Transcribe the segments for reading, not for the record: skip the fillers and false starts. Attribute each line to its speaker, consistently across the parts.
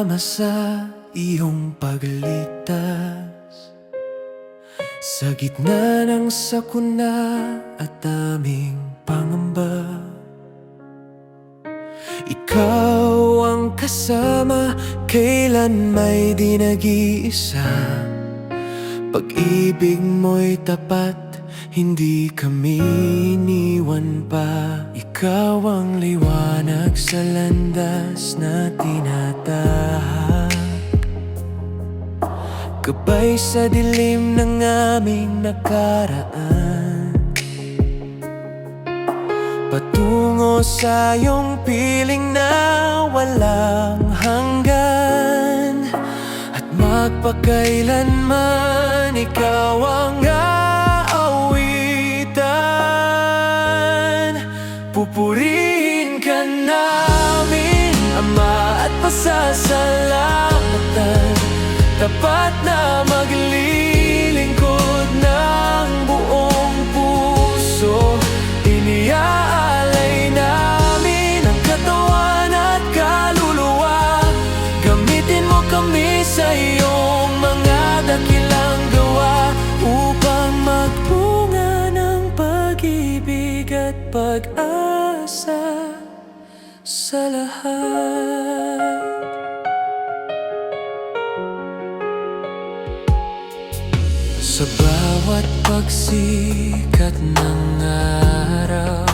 Speaker 1: kasama sa iyong pagliligtas. Sa gitna ng sakuna at aming pangamba, ikaw ang kasama, kailan may di nag-iisa. Pag-ibig mo'y tapat, hindi kami iniwan pa. Ikaw ang liwanag sa landas na tinatahak, gabay sa dilim ng aming nakaraan, patungo sa iyong piling na walang hanggan. At magpakailanman ikaw ang aawitan. Pupurihin ka namin, Ama, at pasasalamatan. Tapat na maglilingkod ng buong puso. Iniaalay namin ang katawan at kaluluwa. Gamitin mo kami sa iyong mga dakilang gawa, upang magbunga ng pag-ibig at pag-asa sa lahat. Sa bawat pagsikat ng araw,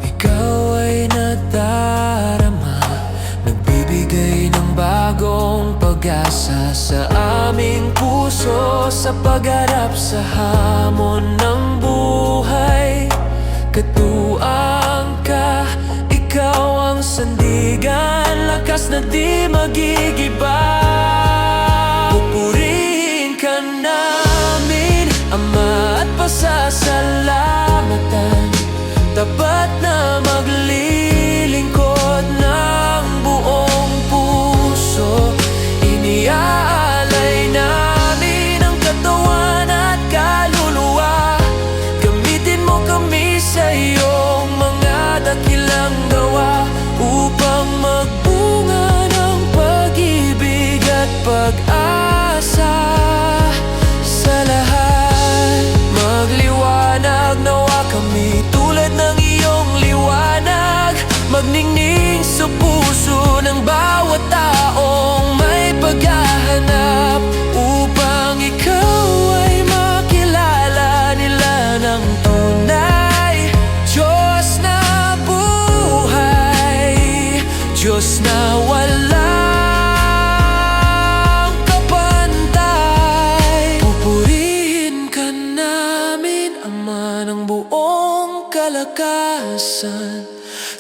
Speaker 1: ikaw ay nadarama, nagbibigay ng bagong pag-asa sa aming puso. Sa pagharap sa hamon ng buhay, katuwang ka, ikaw ang sandigan, lakas na di magigiba. Ama, at pasasalamatan. Tapat na maglilingkod ng buong puso. Iniaalay namin ang katawan at kaluluwa. Gamitin mo kami sa iyong mga dakilang gawa, upang magbunga ng pag-ibig at pag-asa sa lahat. Magliwanag nawa kami tulad ng iyong liwanag, magningning sa puso ng bawat taong may paghahanap, upang ikaw ay makilala nila ng tunay. Diyos na buhay, Diyos na walang kapantay. Pupurihin ka namin, Ama ng buong kalakasan.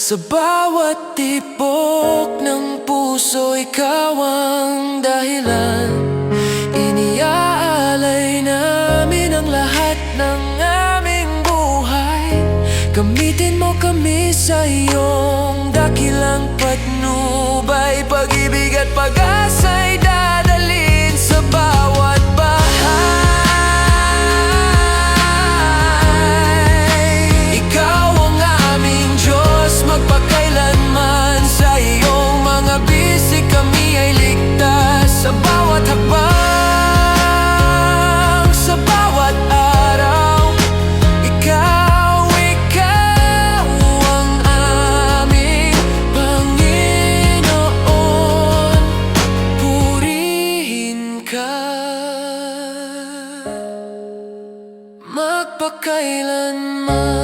Speaker 1: Sa bawat tibok ng puso, ikaw ang dahilan. Iniaalay namin ang lahat ng aming buhay. Gamitin mo kami sa iyong dakilang patnubay. Pag-ibig at pag-asa'y dadalhin sa bawat bahay. Ikaw ang aming Diyos, magpakailanman. Sa iyong mga bisig kami ay ligtas. Sa bawat hakbang, sa bawat araw, ikaw ang aming Panginoon. Purihin ka magpakailanman.